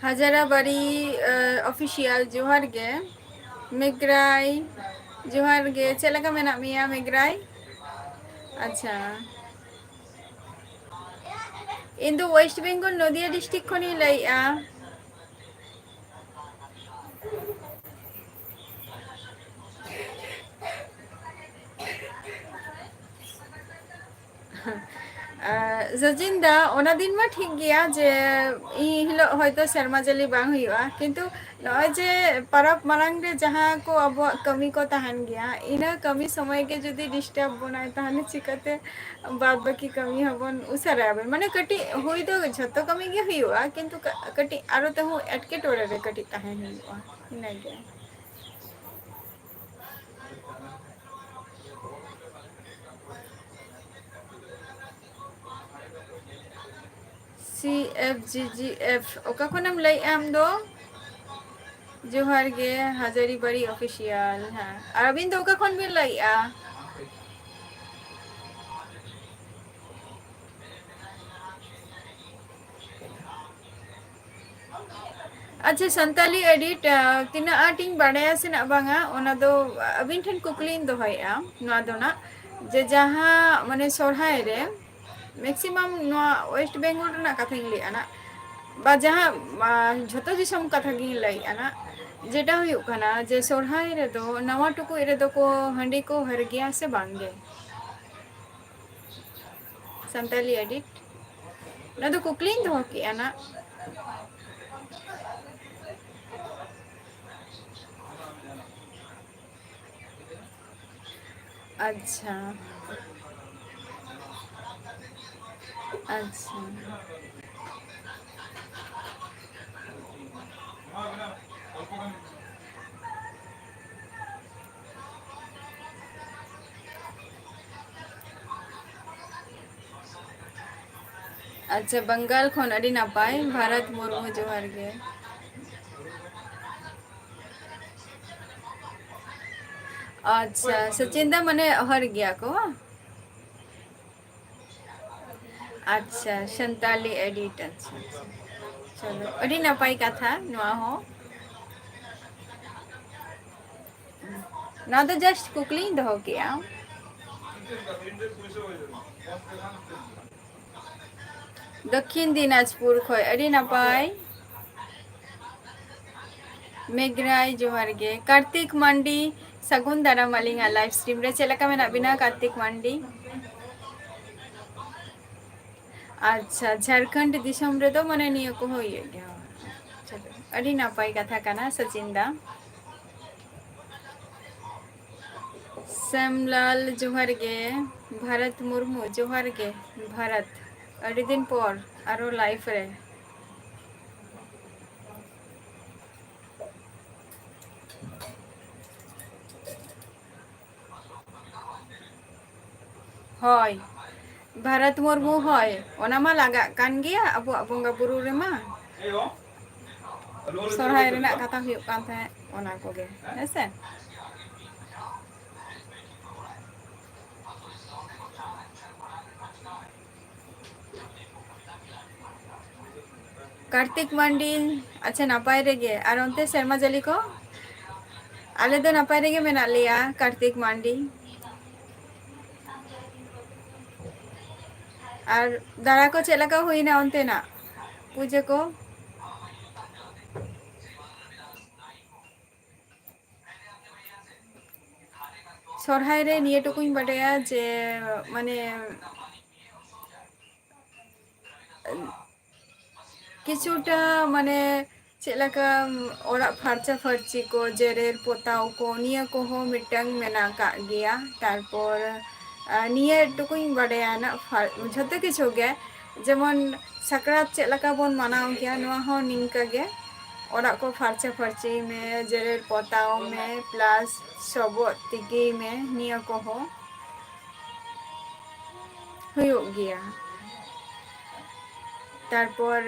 ᱦᱟᱡᱟᱨᱟ ᱵᱟᱲᱤ ᱚᱯᱷᱤᱥᱤᱭᱟᱞ ᱡᱚᱦᱟᱨ ᱜᱮ, ᱢᱮᱜᱽᱨᱟᱭ ᱡᱚᱦᱟᱨ ᱜᱮ, ᱪᱮᱫ ᱞᱮᱠᱟ ᱢᱮᱱᱟᱜ ᱢᱮᱭᱟ ᱢᱮᱜᱽᱨᱟᱭ? ᱟᱪᱪᱷᱟ, ᱤᱧ ᱫᱚ ᱳᱭᱮᱥᱴ ᱵᱮᱝᱜᱚᱞ ᱱᱚᱫᱤᱭᱟ ᱰᱤᱥᱴᱤᱠ ᱠᱷᱚᱱᱤᱧ ᱞᱟᱹᱭᱮᱜᱼᱟ। ᱥᱚᱪᱤᱱ ᱫᱟ ᱚᱱᱟ ᱫᱤᱱ ᱢᱟ ᱴᱷᱤᱠ ᱜᱮᱭᱟ ᱡᱮ ᱤᱧ ᱦᱤᱞᱳᱜ ᱦᱚᱭᱛᱳ ᱥᱮᱨᱢᱟ ᱡᱟᱹᱲᱤ ᱵᱟᱝ ᱦᱩᱭᱩᱜᱼᱟ, ᱠᱤᱱᱛᱩ ᱱᱚᱜᱼᱚᱭ ᱡᱮ ᱯᱚᱨᱚᱵᱽ ᱢᱟᱲᱟᱝ ᱨᱮ ᱡᱟᱦᱟᱸ ko abuwag kami ko tahan gaya ina kami samay ke jodi disturb bonay tahane chikate baad baki kami habon usara aben mane kati hui do jhoto kami ge huyu'a kintu kati aro tehu etke tore re kati tahan huyu'a ina ge CFGGF oka khonam lay am do जोहार गे हाजारी बाड़ी official हाँ अरविंद ओका खन बिन लइआ अच्छा Santali edit तीना आटिंग बाड़ाया से ना बांगा ओना दो अबिन ठन कुकलिन दोहैया नोआ दो ना जे जहां माने सोरहाय रे मैक्सिमम नोआ वेस्ट बेंगल रना कथा लइआ ना बा जहां झोतो दिसम कथा गिन लइआ ना जेटा हुयुग कना जे सोरहाय रे दो नवा टुकु रे दो को हंडी को हरगिया से बांगे संताली एडिट ना दो कुकलिन दो की ना अच्छा अच्छा अच्छा बंगाल खन अड़ी नापाय भारत मुर्मू जोहार गे अच्छा सचिन दा मने हर गया को अच्छा संताली एडिट अच्छा चलो अड़ी नापाय कथा नोआ हो ना तो जस्ट कुकलिंग दो किया दक्षिण दिनाजपुर खय अड़ी नापाय मेघराय जोहार गे कार्तिक मंडी सगुन दाराम आलिंगा लाइव स्ट्रीम रे चेलका मेना बिना कार्तिक मंडी अच्छा झारखंड दिसम रे दो मने नियो को होइए गया चलो अड़ी नापाय कथा काना सचिन दा श्यामलाल जोहार गे भारत मुर्मू जोहार गे भारत अड़ी दिन पर आरो लाइफ रे होय भारत मुर्मू होय ओना मा लागा कान गया अबो बोंगा बुरु रे मा सोरहाय रेना कथा हुयुग कान थे ओना को गे हेसे कार्तिक मंडी अच्छा नापाय रे गे आर ओनते शर्मा जली को आले दो नापाय रे गे मेना लिया कार्तिक मंडी और दारा को चेलका हुईना ओनते ना पूजा को सोरहाय रे निये टुकुኝ बाडया जे माने किछुटा माने चेलका ओरा फारचा फारची को जेरेर पोताव को निया को हो मिटंग मेना का गया तारपर निये टुकुኝ बाडया ना झते किछु गे जेमन सकरात चेलका बोन मानाव गया नोआ हो निंका गे ओरा को फारचा फारची में जेरेर पोताव में प्लस सबो तिगी में निया को हो हुयुग गया तारपर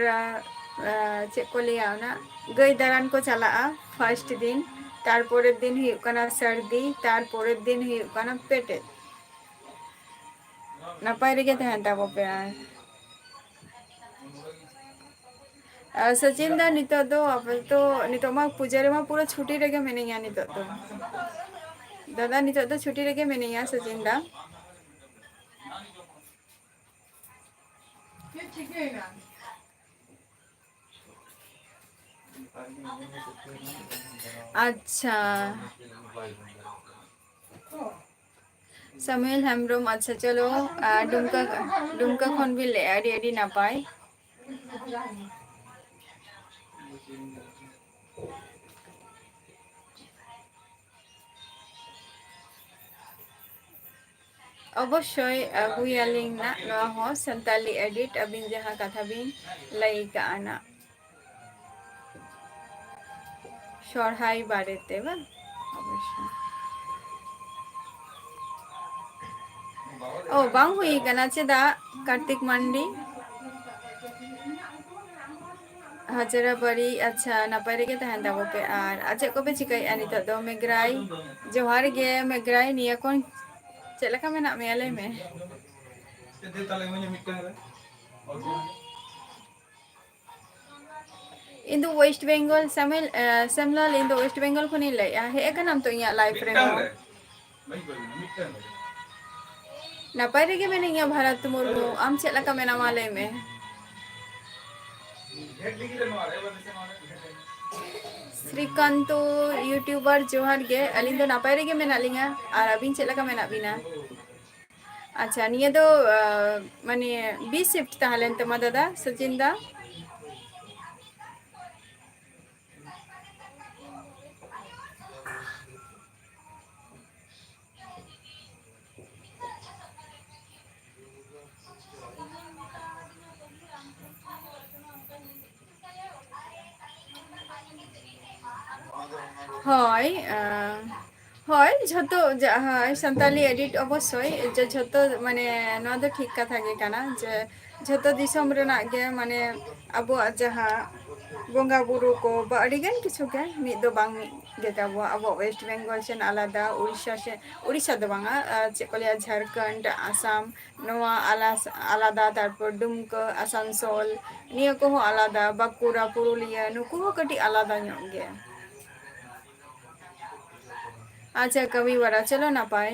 चेक को लिया ना गई दारान को चला फर्स्ट दिन तारपरेर दिन हुयुग कना सर्दी तारपरेर दिन हुयुग कना पेटे नापाय रेगे तहन ताबो पे सचिन दा नितो दो अब तो नितो मा पूजा रे मा पूरा छुट्टी रेगे मिनिया नितो तो दादा नितो तो छुट्टी रेगे मिनिया सचिन दा अच्छा Samuel Hemrom, acha chalo, dumka khon bi le adi napai. অবশ্যই আগুয়ালিং না নোয়া হ সান্তালি এডিট আবিন যাহা কথা বিন লাইকা আনা সরহাই বাড়িতে বা অবশ্যই ও বাং হুই কানা চেদা কার্তিক মান্ডি হাজারা বাড়ি আচ্ছা নাপাই রেগে তাহেন দাবো পে আর আচ্ছা কবে চিকাই আনি তো দো মেগ্রাই জোহার গে মেগ্রাই নিয়া কোন চেলাকা মেনা মেয়ালে মে Dia tak lagi mikir kan? in the West Bengal Samlal in the West Bengal khoni lai he kanam to inya live re mo Mikir. napai rege mene inya Bharat Murmu am chelaka mena male me Srikanto YouTuber Johar ge alin do napai rege mena linga ar abin chelaka mena bina acha niya do mane B shift tahalen toma dada Sachin da হয় হয় ঝতো হয় Santali edit অবশ্যই যে ঝতো মানে নয়া দো ঠিক কথা গে কানা যে ঝতো দিশম রেনাগ গে মানে আবো যাহা বঙ্গা বুরু কো বা আড়িগান কিছু গে মিদ দো বাং মিদ গে তাবো আবো ওয়েস্ট বেঙ্গল সেন আলাদা উড়িষ্যা দো বাঙা চে কো লিয়া ঝাড়খণ্ড আসাম নোয়া আলাদা তারপর দুমকা আসানসোল নিয়া কো আলাদা বাঁকুড়া পুরুলিয়া নুকু কাটি আলাদা ñoq গে আচ্ছা কবি বড়া চলো না পাই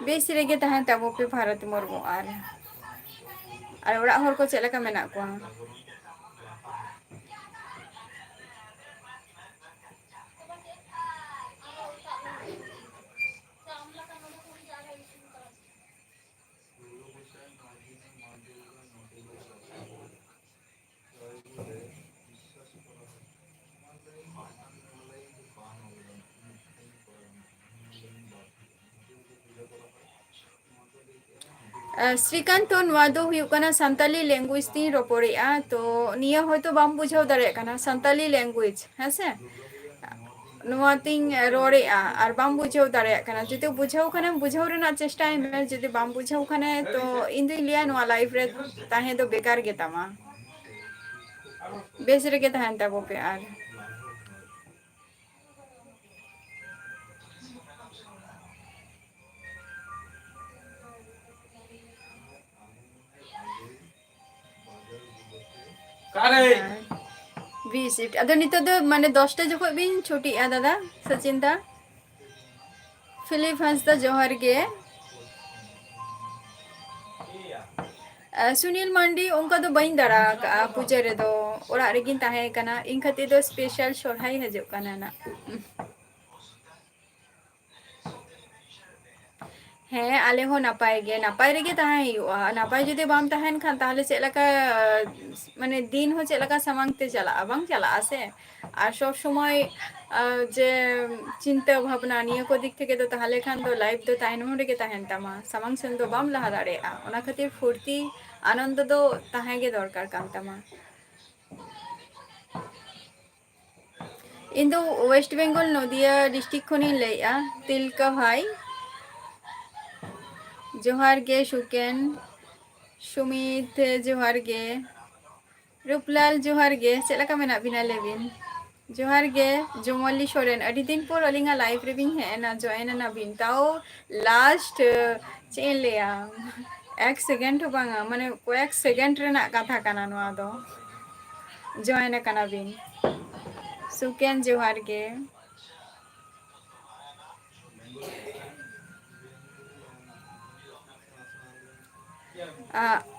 বেশ রেগে তাহেন তাবো পে ভারত মুর্মু আর ওড়াগ হর ko chelaka mena ko Srikanth নোয়া দো হুয়ুগ কানা সান্তালি ল্যাঙ্গুয়েজ তিন রপড়েआ তো নিয়া হয়তো বাম বুঝাও দাঁড়ায় কানা সান্তালি ল্যাঙ্গুয়েজ হ্যাঁ সে নোয়া তিন রড়েआ আর বাম বুঝাও দাঁড়ায় কানা যদি বুঝাও খানে বুঝাও রেনা চেষ্টায় মে যদি বাম বুঝাও খানে তো ইন্দু লিয়া নোয়া লাইফ রে তাহে দো বেকার গে তামা বেশ রেগে তাহেন তাবো পে আর Kare. ভিজিট আদো নিতো দো মানে 10টা যখন বিন ছুটি দাদা সচিন দা ফিলিপ হাসদা জোহার গে सुनील मांडी उनका तो बइन दरा पूजा रे दो और आरेगिन ताहे कना इन खती दो स्पेशल सोरहाई हजो कना ना হ্যাঁ আলে হো নাপাই গে নাপাই রেগে তাহাই নাপাই যদি বাম তাহেন খান তাহলে চেলাকা মানে দিন হো চেলাকা সামাংতে চালা বাং চালা আছে আর সব সময় যে চিন্তা ভাবনা নিয়ে কো দিক থেকে তো তাহলে খান তো লাইফ তো তাহেন হো রেগে তাহেন তামা সামাং সেন তো বাম লাহা দাঁড়েয়া ওনা খাতির ফুর্তি আনন্দ তো তাহে গে দরকার কান তামা ᱤᱧ ᱫᱚ ᱳᱭᱮᱥᱴ ᱵᱮᱝᱜᱚᱞ ᱱᱚᱫᱤᱭᱟ ᱰᱤᱥᱴ্রিক্ট ᱠᱷᱚᱱᱤᱧ ᱞᱟᱹᱭᱮᱜᱼᱟ ᱛᱤᱞᱠᱟ ᱵᱷᱟই जोहार गे सुकेन सुमित जोहार गे रूपलाल जोहार गे चलका मेना बिना लेबिन जोहार गे जोमली सोरेन अड़ी दिन पर अलिंगा लाइव रे बिन है ना जॉइन ना बिन ताओ लास्ट चेन लेया एक सेकेंड बांगा माने कয়েক सेकेंड रेना कथा काना नोआ दो जॉइन काना बिन सुकेन जोहार गे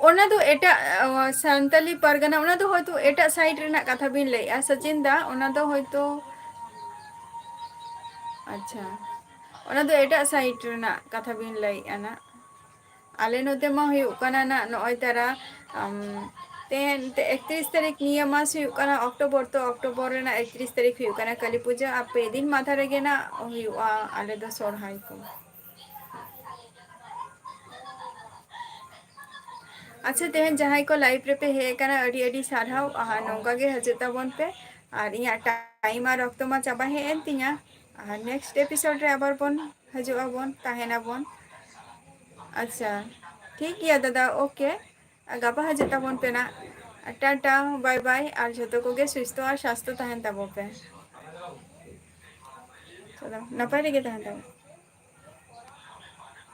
ओना तो एटा सान्ताली परगना ओना तो होयतो एटा साइड रेना कथा बिन लैया सचिन दा ओना तो होयतो अच्छा ᱚᱱᱟ ᱫᱚ ᱮᱴᱟᱜ ᱥᱟᱭᱤᱰ ᱨᱮᱱᱟᱜ ᱠᱟᱛᱷᱟ ᱵᱤᱱ ᱞᱟᱹᱭᱮᱜᱼᱟ ᱱᱟᱜ ᱟᱞᱮ ᱱᱚᱛᱮ ᱢᱟ ᱦᱩᱭᱩᱜ ᱠᱟᱱᱟ ᱱᱟᱜ ᱱᱚᱜᱼᱚᱭ ᱛᱟᱨᱟ तेन 31 तारीख निया मास हुयुग कना अक्टोबर तो अक्टोबर रेना 31 तारीख हुयुग कना काली पूजा आ पे दिन माथा रेगे ना हुयुगा आले दो सोरहाय को अच्छा तेहन जहां को लाइव रे पे हे कना अडी अडी सारहाव आ नोंगा गे हजे ताबन पे और इया टाइम और रक्त मा चाबा हे एन तिया और नेक्स्ट एपिसोड रे आबार बन हजुआ बन ताहेना बन अच्छा ठीक गया दादा ओके गापा हजे ताबन पे ना टाटा बाय बाय और जतो को गे सुस्थ और स्वास्थ्य ताहेन ताबो पे चलो नपाय रे गे ताहेन ताबो